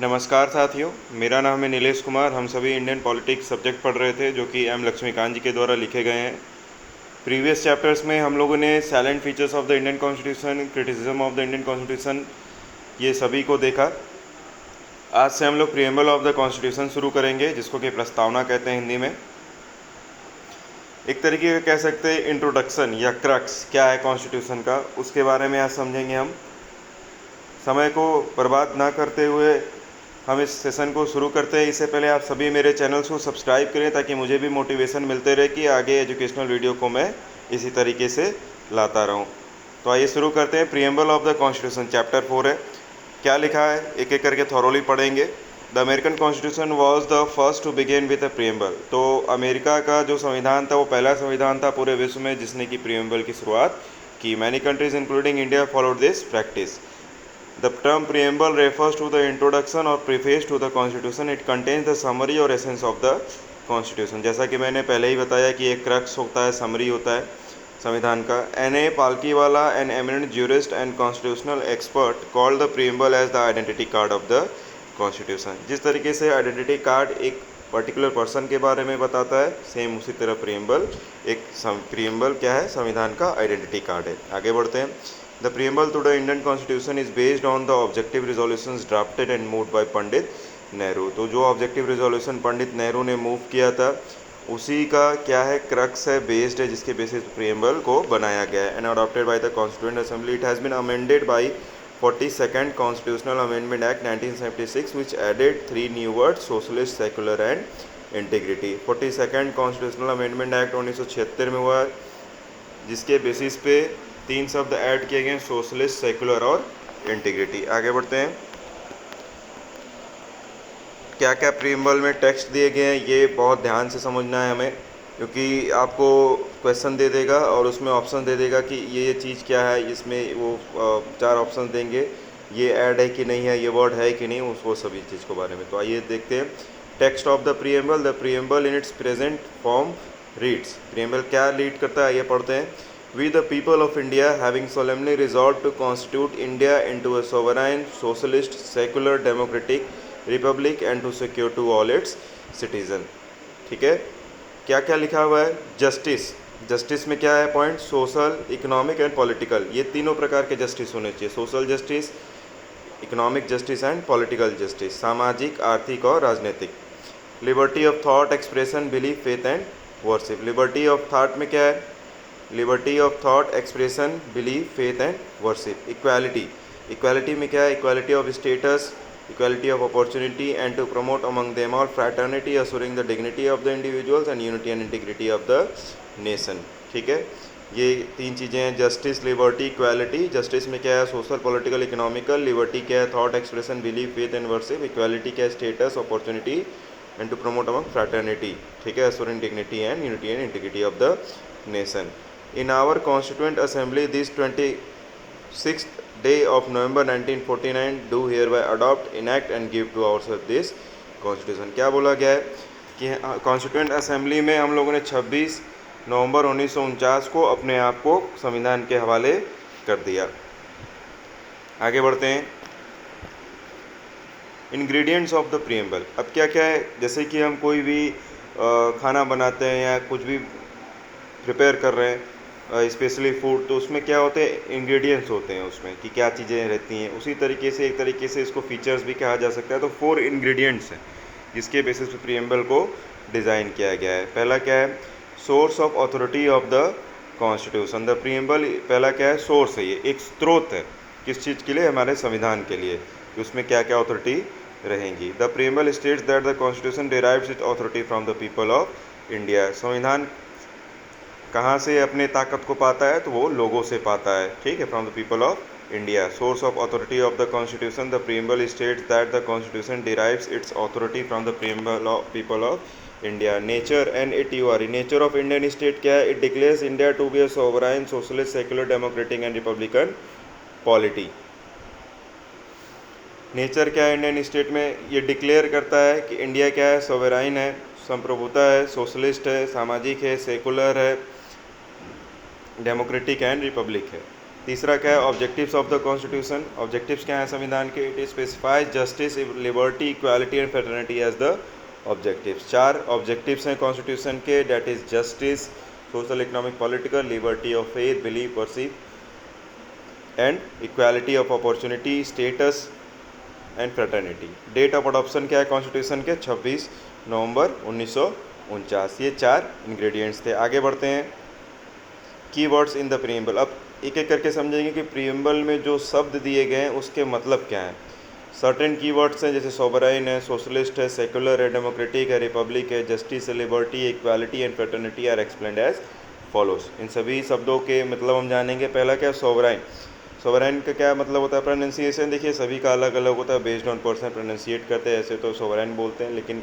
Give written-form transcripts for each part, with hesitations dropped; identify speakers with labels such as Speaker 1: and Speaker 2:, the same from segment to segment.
Speaker 1: नमस्कार साथियों, मेरा नाम है नीलेश कुमार। हम सभी इंडियन पॉलिटिक्स सब्जेक्ट पढ़ रहे थे जो कि एम लक्ष्मीकांत जी के द्वारा लिखे गए हैं। प्रीवियस चैप्टर्स में हम लोगों ने salient features of the Indian constitution, criticism of the Indian constitution, ये सभी को देखा। आज से हम लोग प्रीएम्बल ऑफ द कॉन्स्टिट्यूशन शुरू करेंगे, जिसको कि प्रस्तावना कहते हैं हिंदी में। एक तरीके का कह सकते हैं इंट्रोडक्शन या क्रक्स क्या है कॉन्स्टिट्यूशन का, उसके बारे में आज समझेंगे हम। समय को बर्बाद ना करते हुए हम इस सेशन को शुरू करते हैं। इससे पहले आप सभी मेरे चैनल्स को सब्सक्राइब करें ताकि मुझे भी मोटिवेशन मिलते रहे कि आगे एजुकेशनल वीडियो को मैं इसी तरीके से लाता रहूं। तो आइए शुरू करते हैं। Preamble of the constitution chapter 4 है। क्या लिखा है एक एक करके थॉरोली पढ़ेंगे। The American constitution was the first to begin with a preamble. तो अमेरिका का जो संविधान था वो पहला संविधान था पूरे विश्व में जिसने की प्रीएम्बल की शुरुआत की। Many countries including India followed this practice. The term preamble refers to the introduction or preface to the constitution. It contains the summary or essence of the constitution. जैसा कि मैंने पहले ही बताया कि एक क्रक्स होता है, समरी होता है संविधान का। N.A. Palkhivala, an eminent jurist and constitutional expert, called the preamble as the identity card of the constitution. जिस तरीके से आइडेंटिटी कार्ड एक पर्टिकुलर पर्सन के बारे में बताता है, सेम उसी तरह प्रीएम्बल क्या है, संविधान का आइडेंटिटी कार्ड है। आगे बढ़ते हैं। The preamble to the Indian Constitution is based on the objective resolutions drafted and moved by Pandit Nehru. तो जो ऑब्जेक्टिव रेजोल्यूशन पंडित नेहरू ने मूव किया था उसी का क्या है, क्रक्स है, बेस्ड है, जिसके बेसिस प्रीएम्बल को बनाया गया है। And adopted by the constituent assembly. It has been amended by 42nd constitutional amendment act 1976 which added 3 new words, socialist, secular and integrity। 42nd constitutional amendment act 1976 में हुआ, जिसके बेसिस पे 3 शब्द ऐड किए गए, सोशलिस्ट, सेकुलर और integrity. आगे बढ़ते हैं। क्या क्या प्रीएम्बल में टेक्स्ट दिए गए हैं ये बहुत ध्यान से समझना है हमें, क्योंकि आपको क्वेश्चन दे देगा और उसमें ऑप्शन दे देगा कि ये चीज़ क्या है। इसमें वो 4 ऑप्शन देंगे, ये ऐड है कि नहीं है, ये वर्ड है कि नहीं, वो सभी चीज़ के बारे में। तो आइए देखते हैं। Text of the preamble. The preamble in its present form reads. Preamble क्या लीड करता है, ये पढ़ते हैं। We the people of India, having solemnly resolved to constitute India into a sovereign, socialist, secular, democratic republic and to secure to all its citizens। ठीक है, क्या क्या लिखा हुआ है। जस्टिस। जस्टिस में क्या है point, social, economic and political. ये तीनों प्रकार के जस्टिस होने चाहिए, social justice, economic justice and political justice, सामाजिक, आर्थिक और राजनीतिक। Liberty of thought, expression, belief, faith and worship. Liberty of thought में क्या है, liberty of thought, expression, belief, faith and worship. Equality. Equality में क्या है, equality of status, equality of opportunity and to promote among them all fraternity assuring the dignity of the individuals and unity and integrity of the nation. ठीक है, ये 3 चीज़ें हैं, justice, liberty, equality. Justice में क्या है, सोशल, पॉलिटिकल, इकोनॉमिकल। लिबर्टी क्या है, thought, expression, belief, faith and worship. Equality क्या है, status, opportunity and to promote among fraternity. ठीक है, assuring dignity and unity and integrity of the nation. In our Constituent Assembly, this 26th day of November 1949, do hereby adopt, enact and give to ourselves this Constitution। क्या बोला गया है कि constituent assembly में हम लोगों ने 26 नवंबर 1949 को अपने आप को संविधान के हवाले कर दिया। आगे बढ़ते हैं। Ingredients of the preamble. अब क्या क्या है, जैसे कि हम कोई भी खाना बनाते हैं या कुछ भी प्रिपेयर कर रहे हैं, स्पेशली फूड, तो उसमें क्या होते हैं, इंग्रेडिएंट्स होते हैं उसमें कि क्या चीज़ें रहती हैं। उसी तरीके से एक तरीके से इसको फीचर्स भी कहा जा सकता है। तो 4 इंग्रेडिएंट्स हैं जिसके बेसिस पे प्रीएम्बल को डिज़ाइन किया गया है। पहला क्या है, source of authority of the constitution. The preamble पहला क्या है, सोर्स है, ये एक स्रोत है किस चीज़ के लिए, हमारे संविधान के लिए, कि उसमें क्या क्या अथॉरिटी रहेंगी। The preamble states that the constitution derives its authority from the people of India. संविधान कहाँ से अपने ताकत को पाता है, तो वो लोगों से पाता है। ठीक है, from the people of India. Source of authority of the constitution. The preamble states that the constitution derives its authority from the preamble of people of India. Nature and इट्यूआरी। नेचर ऑफ इंडियन स्टेट क्या है, it declares India to be a sovereign, socialist, secular, democratic and republican polity. Nature क्या है Indian state में, ये declare करता है कि इंडिया क्या है, सोवराइन है, संप्रभुता है, सोशलिस्ट है, सामाजिक है, सेकुलर है, डेमोक्रेटिक एंड रिपब्लिक है। तीसरा क्या है, objectives of the constitution. Objectives क्या है संविधान के? It specifies justice, liberty, equality and fraternity as the objectives. 4 objectives हैं कॉन्स्टिट्यूशन के, that is justice, social, economic, political, liberty of faith, believe, perceive and equality of opportunity, status and fraternity. Date of adoption क्या है constitution के? 26 नवंबर 1949। ये 4 ingredients थे। आगे बढ़ते हैं, कीवर्ड्स इन द प्रीएम्बल। अब एक एक करके समझेंगे कि प्रीएम्बल में जो शब्द दिए गए हैं उसके मतलब क्या हैं। सर्टेन कीवर्ड्स हैं जैसे सोवरेन है, सोशलिस्ट है, सेकुलर है, डेमोक्रेटिक है, रिपब्लिक है, जस्टिस है, liberty, equality and fraternity are explained as follows. इन सभी शब्दों के मतलब हम जानेंगे। पहला क्या, सोवरेन। सोवरेन का क्या मतलब होता है? प्रोनाउंसिएशन देखिए सभी का अलग अलग होता है, बेस्ड ऑन पर्सन प्रोनाउंसिएट करते हैं। ऐसे तो सोवरेन बोलते हैं, लेकिन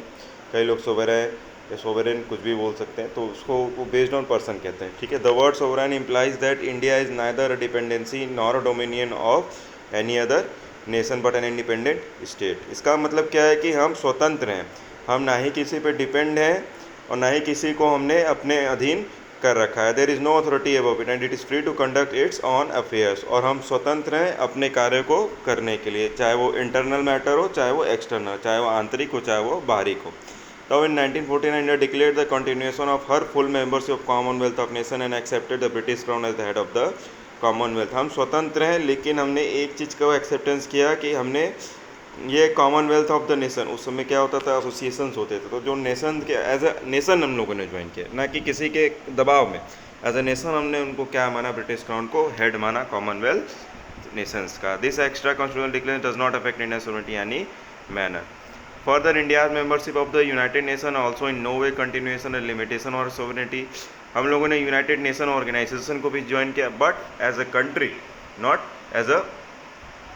Speaker 1: कई लोग सोवरेन या सोवरेन कुछ भी बोल सकते हैं, तो उसको वो बेस्ड ऑन पर्सन कहते हैं। ठीक है। The word sovereign implies that India is neither a dependency nor a dominion of any other nation but an independent state. इसका मतलब क्या है कि हम स्वतंत्र हैं, हम ना ही किसी पे डिपेंड हैं और ना ही किसी को हमने अपने अधीन कर रखा है। There is no authority above it and it is free to conduct its own affairs. और हम स्वतंत्र हैं अपने कार्य को करने के लिए, चाहे वो इंटरनल मैटर हो, चाहे वो एक्सटर्नल, चाहे वो आंतरिक हो, चाहे वो बाहरी हो। Now in 1949 India declared the continuation of her full membership of Commonwealth of Nation and accepted the British Crown as the head of the Commonwealth। हम स्वतंत्र हैं, लेकिन हमने एक चीज़ का एक्सेप्टेंस किया कि हमने ये कॉमनवेल्थ ऑफ द नेशन, उस समय क्या होता था, एसोसिएशंस होते थे, तो जो नेशन के एज अ नेशन हम लोगों ने ज्वाइन किया, ना कि किसी के दबाव में। एज अ नेशन हमने उनको क्या माना, ब्रिटिश क्राउन को हेड माना कॉमनवेल्थ नेशंस का। This extra constitutional declaration does not affect Indian sovereignty any manner. Further, India's membership of the United Nations also in no way continuation or limitation or sovereignty। हम लोगों ने United nation organisation को भी join किया, but as a country, not as a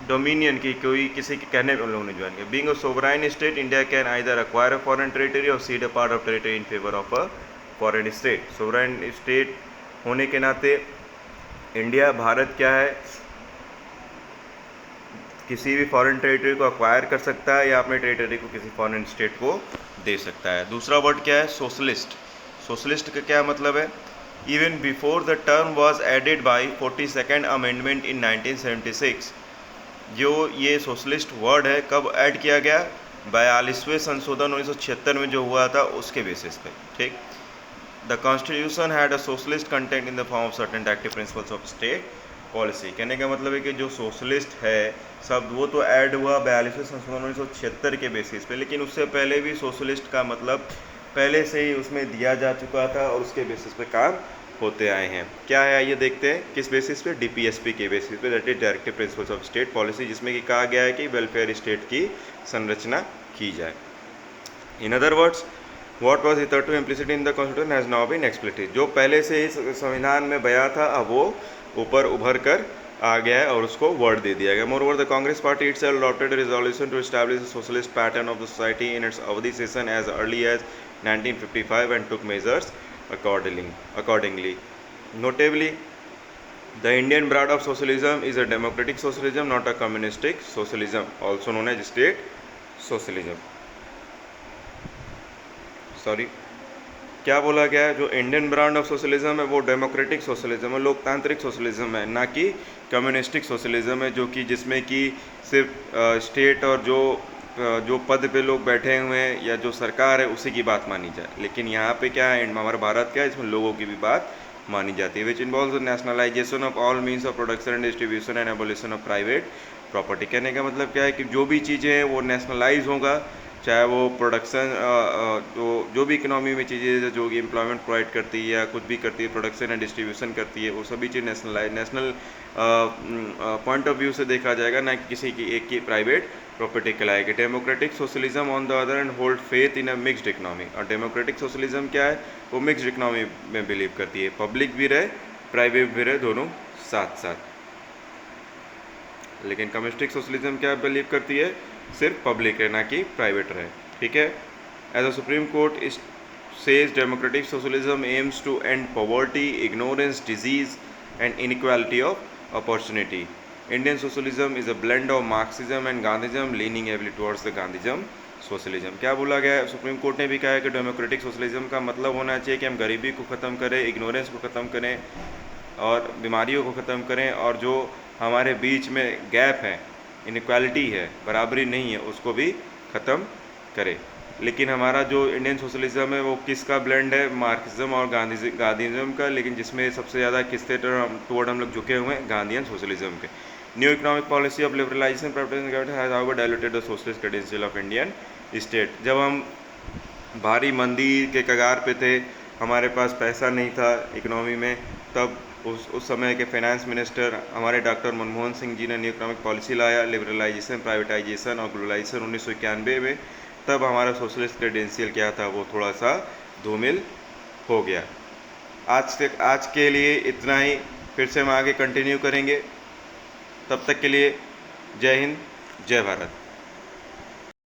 Speaker 1: dominion की कोई किसी के कहने पर हम लोगों ने ज्वाइन किया। Being a sovereign state, India can either acquire a foreign territory और cede a part of territory in favour of a foreign state. Sovereign state होने के नाते इंडिया, भारत क्या है, किसी भी फॉरेन टेरिटरी को अक्वायर कर सकता है या अपने टेरिटरी को किसी फॉरेन स्टेट को दे सकता है। दूसरा वर्ड क्या है, सोशलिस्ट। सोशलिस्ट का क्या मतलब है? Even before the term was added by 42nd amendment in 1976। जो ये सोशलिस्ट वर्ड है कब ऐड किया गया? 42वें संशोधन 1976 में जो हुआ था उसके बेसिस पे। ठीक। The constitution had a socialist content in the form of certain directive principles of state policy. कहने का मतलब है कि जो सोशलिस्ट है शब्द वो तो ऐड हुआ 42वें संशोधन 1976 के बेसिस पे, लेकिन उससे पहले भी सोशलिस्ट का मतलब पहले से ही उसमें दिया जा चुका था और उसके बेसिस पे काम होते आए हैं। क्या है आइए देखते हैं। किस बेसिस पे? DPSP के बेसिस पे, that is directive principles of state policy, जिसमें कि कहा गया है कि वेलफेयर स्टेट की संरचना की जाए। In other words, what was hitherto implicit in the constitution has now been explicit. जो पहले से ही संविधान में बया था अब वो ऊपर उभर कर आ गया है और उसको वर्ड दे दिया गया। More the Congress party itself adopted resolution to establish a socialist pattern of the society in its Avadi session as early as 1955 and took measures accordingly. Notably, the Indian brand of socialism is a democratic socialism, not a communistic socialism, also known as state socialism. क्या बोला गया है? जो Indian brand of socialism है वो democratic socialism है, लोकतांत्रिक socialism है, ना कि कम्युनिस्टिक सोशलिज्म है, जो कि जिसमें कि सिर्फ स्टेट और जो पद पे लोग बैठे हुए हैं या जो सरकार है उसी की बात मानी जाए। लेकिन यहाँ पे क्या है, हमारा भारत क्या है, इसमें लोगों की भी बात मानी जाती है। Which involves nationalisation of all means of production and distribution and abolition of private property. कहने का मतलब क्या है कि जो भी चीज़ें हैं वो नेशनलाइज होगा, चाहे वो प्रोडक्शन जो भी इकोनॉमी में चीज़ें जो कि एम्प्लॉयमेंट प्रोवाइड करती है या कुछ भी करती है, प्रोडक्शन एंड डिस्ट्रीब्यूशन करती है, वो सभी चीज़ नेशनल पॉइंट ऑफ व्यू से देखा जाएगा, ना कि किसी की एक की प्राइवेट प्रॉपर्टी कहलाएगी। Democratic socialism on the other end hold faith in a mixed economy. और डेमोक्रेटिक सोशलिज्म क्या है, वो मिक्स्ड इकोनॉमी में बिलीव करती है, पब्लिक भी रहे प्राइवेट भी रहे, दोनों साथ साथ। लेकिन कम्युनिस्टिक सोशलिज्म क्या बिलीव करती है, सिर्फ पब्लिक है ना कि प्राइवेट रहे। ठीक है। As a Supreme Court is says democratic socialism aims to end poverty, ignorance, disease and inequality of opportunity. Indian socialism is a blend of Marxism and Gandhism leaning heavily towards the Gandhism socialism. क्या बोला गया है? Supreme court ने भी कहा है कि democratic socialism का मतलब होना चाहिए कि हम गरीबी को ख़त्म करें, इग्नोरेंस को ख़त्म करें, और बीमारियों को ख़त्म करें, और जो हमारे बीच में गैप है, इनइक्वालिटी है, बराबरी नहीं है, उसको भी ख़त्म करें। लेकिन हमारा जो इंडियन सोशलिज़म है वो किसका ब्लेंड है? मार्क्सिज्म और गांधीज़म का, लेकिन जिसमें सबसे ज़्यादा किसके टुवर्ड हम लोग झुके हुए हैं? गांधीयन सोशलिज्म के। New economic policy of liberalisation privatisation has however diluted the socialist credential of Indian state. जब हम भारी मंदी के कगार पे थे, हमारे पास पैसा नहीं था इकोनॉमी में, तब उस समय के फाइनेंस मिनिस्टर हमारे डॉक्टर मनमोहन सिंह जी ने न्यू इकोनॉमिक पॉलिसी लाया, लिबरलाइजेशन, प्राइवेटाइजेशन और ग्लोबलाइजेशन 1991 में। तब हमारा सोशलिस्ट क्रेडेंशियल क्या था, वो थोड़ा सा धूमिल हो गया। आज के लिए इतना ही, फिर से हम आगे कंटिन्यू करेंगे। तब तक के लिए जय हिंद, जय भारत।